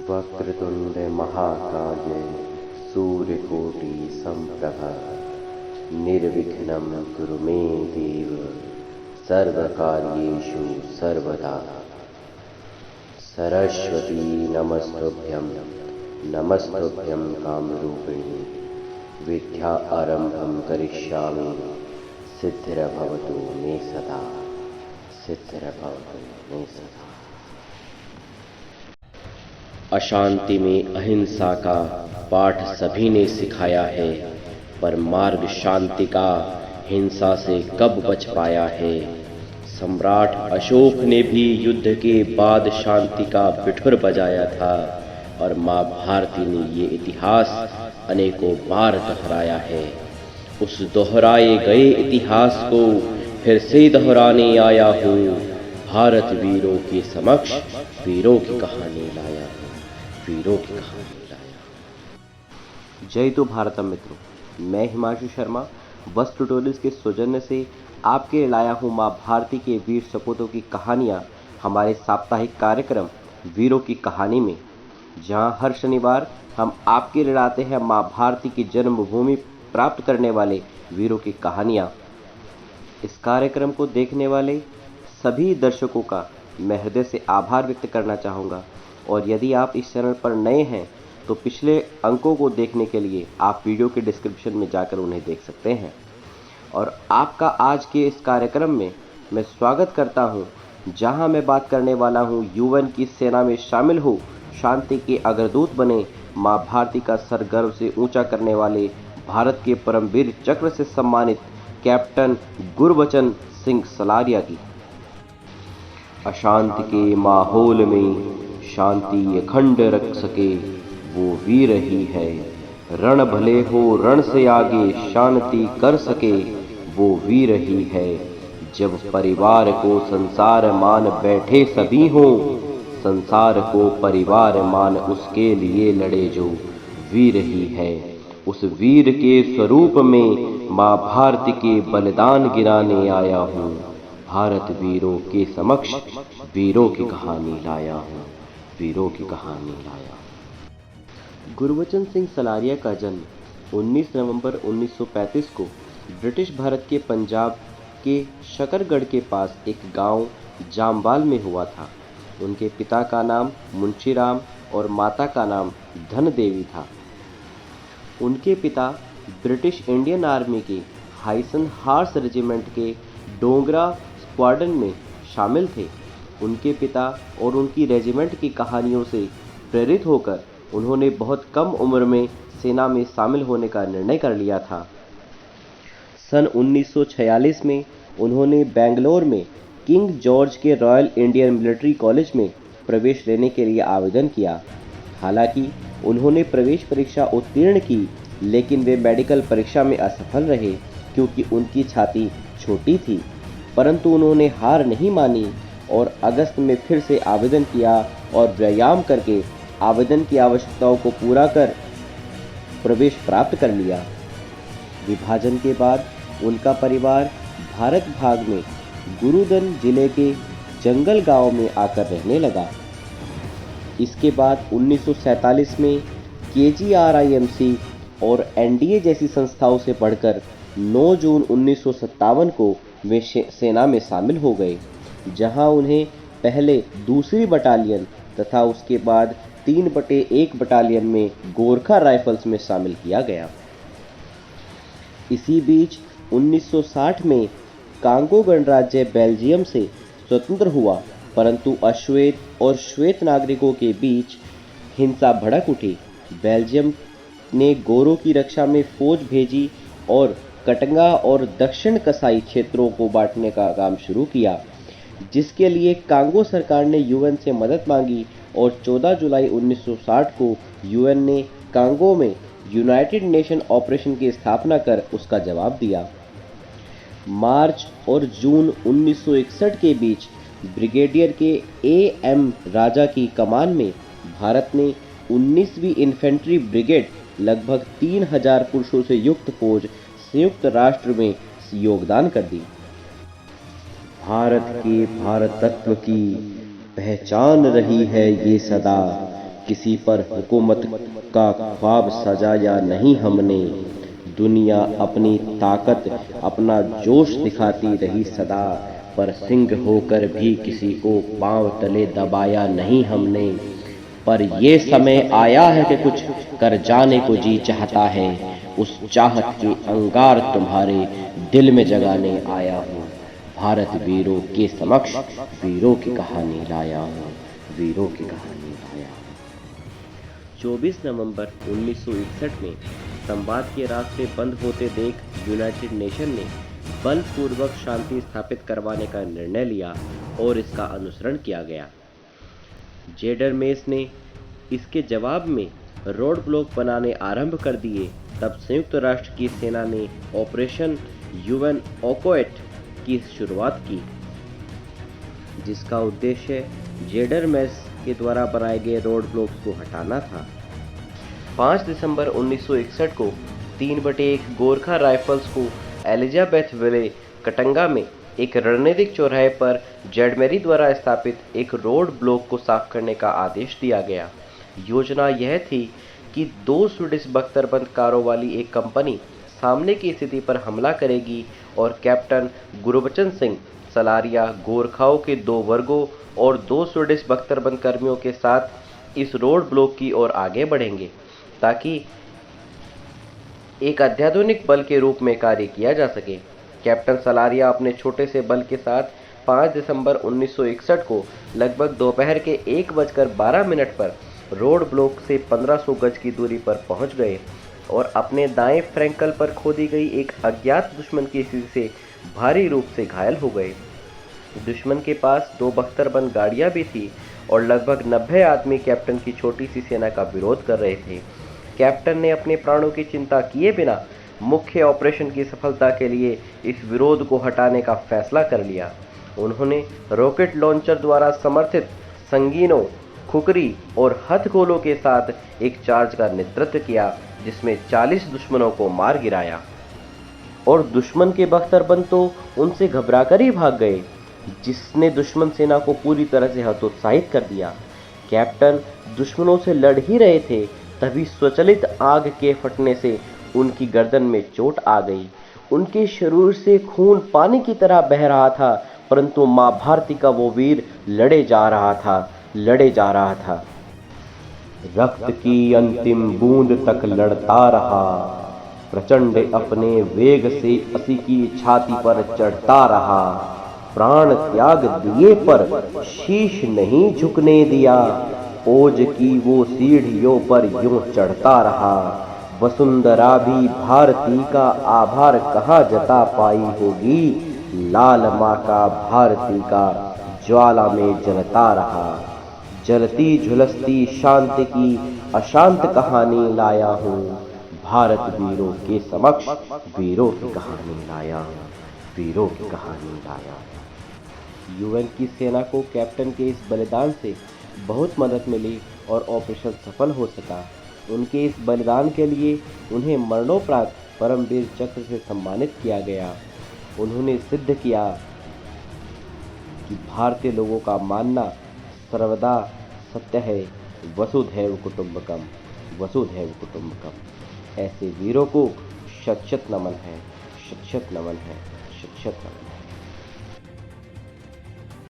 वक्रतुंड महाकाय सूर्यकोटि समप्रभ निर्विघ्नं कुरु मे देव सर्वकार्येषु सर्वदा। सरस्वती नमस्तुभ्यं कामरूपिणी विद्या आरंभं करिष्यामि सिद्धिर्भवतु मे सदा सिद्धिर्भवतु मे सदा। अशांति में अहिंसा का पाठ सभी ने सिखाया है, पर मार्ग शांति का हिंसा से कब बच पाया है। सम्राट अशोक ने भी युद्ध के बाद शांति का बिठुर बजाया था और मां भारती ने ये इतिहास अनेकों बार दोहराया है। उस दोहराए गए इतिहास को फिर से दोहराने आया हूँ। भारत वीरों के समक्ष वीरों की कहानी लाया हूँ, वीरों की कहानी लाया हूँ। जय तो भारतम मित्रों, मैं हिमांशु शर्मा बस ट्यूटोरियल्स के सौजन्य से आपके लिए लाया हूँ माँ भारती के वीर सपूतों की कहानियाँ हमारे साप्ताहिक कार्यक्रम वीरों की कहानी में, जहाँ हर शनिवार हम आपके लिए लाते हैं माँ भारती की जन्मभूमि प्राप्त करने वाले वीरों की कहानियाँ। इस कार्यक्रम को देखने वाले सभी दर्शकों का मैं हृदय से आभार व्यक्त करना चाहूँगा, और यदि आप इस चैनल पर नए हैं तो पिछले अंकों को देखने के लिए आप वीडियो के डिस्क्रिप्शन में जाकर उन्हें देख सकते हैं। और आपका आज के इस कार्यक्रम में मैं स्वागत करता हूं, जहां मैं बात करने वाला हूं यूएन की सेना में शामिल हो शांति के अग्रदूत बने मां भारती का सर गर्व से ऊंचा करने वाले भारत के परमवीर चक्र से सम्मानित कैप्टन गुरबचन सिंह सलारिया की। अशांति के माहौल में शांति अखंड रख सके वो वीर ही है। रण भले हो रण से आगे शांति कर सके वो वीर ही है। जब परिवार को संसार मान बैठे सभी हो, संसार को परिवार मान उसके लिए लड़े जो वीर ही है। उस वीर के स्वरूप में माँ भारती के बलिदान गिराने आया हूँ। भारत वीरों के समक्ष वीरों की कहानी लाया हूँ, वीरों की कहानी लाया हूँ। गुरबचन सिंह सलारिया का जन्म 19 नवंबर 1935 को ब्रिटिश भारत के पंजाब के शकरगढ़ के पास एक गांव जामवाल में हुआ था। उनके पिता का नाम मुंशीराम और माता का नाम धनदेवी था। उनके पिता ब्रिटिश इंडियन आर्मी के हाइसन हार्स रेजिमेंट के डोगरा स्क्वाड्रन में शामिल थे। उनके पिता और उनकी रेजिमेंट की कहानियों से प्रेरित होकर उन्होंने बहुत कम उम्र में सेना में शामिल होने का निर्णय कर लिया था। सन 1946 में उन्होंने बेंगलोर में किंग जॉर्ज के रॉयल इंडियन मिलिट्री कॉलेज में प्रवेश लेने के लिए आवेदन किया। हालांकि उन्होंने प्रवेश परीक्षा उत्तीर्ण की, लेकिन वे मेडिकल परीक्षा में असफल रहे क्योंकि उनकी छाती छोटी थी। परंतु उन्होंने हार नहीं मानी और अगस्त में फिर से आवेदन किया और व्यायाम करके आवेदन की आवश्यकताओं को पूरा कर प्रवेश प्राप्त कर लिया। विभाजन के बाद उनका परिवार भारत भाग में गुरुदन जिले के जंगल गांव में आकर रहने लगा। इसके बाद 1947 में KGRIMC और NDA जैसी संस्थाओं से पढ़कर 9 जून 1957 को वे सेना में शामिल हो गए, जहां उन्हें पहले 2री बटालियन तथा उसके बाद 3/1 बटालियन में गोरखा राइफल्स में शामिल किया गया। इसी बीच 1960 में कांगो गणराज्य बेल्जियम से स्वतंत्र हुआ, परंतु अश्वेत और श्वेत नागरिकों के बीच हिंसा भड़क उठी। बेल्जियम ने गोरों की रक्षा में फौज भेजी और कटंगा और दक्षिण कसाई क्षेत्रों को बांटने का काम शुरू किया, जिसके लिए कांगो सरकार ने यूएन से मदद मांगी और 14 जुलाई 1960 को यूएन ने कांगो में यूनाइटेड नेशन ऑपरेशन की स्थापना कर उसका जवाब दिया। मार्च और जून 1961 के बीच ब्रिगेडियर के AM राजा की कमान में भारत ने 19वीं इन्फेंट्री ब्रिगेड लगभग 3000 पुरुषों से युक्त फौज संयुक्त राष्ट्र में योगदान कर दी। भारत के भारतत्व की पहचान रही है ये सदा, किसी पर हुकूमत का ख्वाब सजाया नहीं हमने। दुनिया अपनी ताकत अपना जोश दिखाती रही सदा, पर सिंह होकर भी किसी को पांव तले दबाया नहीं हमने। पर ये समय आया है कि कुछ कर जाने को जी चाहता है, उस चाहत के अंगार तुम्हारे दिल में जगाने आया हूँ। भारत वीरों के समक्ष वीरों की कहानी लाया हूँ, वीरों की कहानी लाया हूँ। 24 नवंबर 1961 में संवाद के रास्ते बंद होते देख यूनाइटेड नेशन ने बलपूर्वक शांति स्थापित करवाने का निर्णय लिया और इसका अनुसरण किया गया। जेडर मेस ने इसके जवाब में रोड ब्लॉक बनाने आरंभ कर दिए। तब संयुक्त राष्ट्र की सेना ने ऑपरेशन यूएन ओकोएट की शुरुआत की, जिसका उद्देश्य जेडर मेस के द्वारा बनाए गए रोड ब्लॉक्स को हटाना था। 5 दिसंबर 1961 को 3/1 गोरखा राइफल्स को एलिजाबेथ विले कटंगा में एक रणनीतिक चौराहे पर जेडमेरी द्वारा स्थापित एक रोड ब्लॉक को साफ करने का आदेश दिया गया। योजना यह थी कि 2 स्वीडिश बख्तरबंद कारों वाली एक कंपनी सामने की स्थिति पर हमला करेगी और कैप्टन गुरबचन सिंह सलारिया गोरखाओं के 2 वर्गों और 2 स्वीडिश बख्तरबंद कर्मियों के साथ इस रोड ब्लॉक की ओर आगे बढ़ेंगे, ताकि एक अत्याधुनिक बल के रूप में कार्य किया जा सके। कैप्टन सलारिया अपने छोटे से बल के साथ 5 दिसंबर 1961 को लगभग दोपहर के 1:12 पर रोड ब्लॉक से 1500 गज की दूरी पर पहुंच गए और अपने दाएं फ्रैंकल पर खोदी गई एक अज्ञात दुश्मन की स्थिति से भारी रूप से घायल हो गए। दुश्मन के पास 2 बख्तरबंद गाड़ियां भी थी और लगभग 90 आदमी कैप्टन की छोटी सी सेना का विरोध कर रहे थे। कैप्टन ने अपने प्राणों की चिंता किए बिना मुख्य ऑपरेशन की सफलता के लिए इस विरोध को हटाने का फैसला कर लिया। उन्होंने रॉकेट लॉन्चर द्वारा समर्थित संगीनों, खुकरी और हथगोलों के साथ एक चार्ज का नेतृत्व किया, जिसमें 40 दुश्मनों को मार गिराया और दुश्मन के बख्तरबंद तो उनसे घबराकर ही भाग गए, जिसने दुश्मन सेना को पूरी तरह से हतोत्साहित कर दिया। कैप्टन दुश्मनों से लड़ ही रहे थे, तभी स्वचालित आग के फटने से उनकी गर्दन में चोट आ गई। उनके शरीर से खून पानी की तरह बह रहा था, परंतु मां भारती का वो वीर लड़े जा रहा था। रक्त की अंतिम बूंद तक लड़ता रहा, प्रचंड अपने वेग से असी की छाती पर चढ़ता रहा। प्राण त्याग दिए पर शीश नहीं झुकने दिया, ओज की वो सीढ़ियों पर यूं चढ़ता रहा। वसुंधरा भी भारती का आभार कहाँ जता पाई होगी, लाल माँ का भारती का ज्वाला में जलता रहा। जलती झुलसती शांति की अशांत कहानी लाया हूँ, भारत वीरों के समक्ष वीरों की कहानी लाया हूँ, वीरों की कहानी लाया हूँ। यूएन की सेना को कैप्टन के इस बलिदान से बहुत मदद मिली और ऑपरेशन सफल हो सका। उनके इस बलिदान के लिए उन्हें मरणोपरांत परमवीर चक्र से सम्मानित किया गया। उन्होंने सिद्ध किया कि भारतीय लोगों का मानना सर्वदा सत्य है, वसुधैव कुटुंबकम, वसुधैव कुटुंबकम। ऐसे वीरों को शत शत नमन है, शत शत नमन है, शत शत नमन।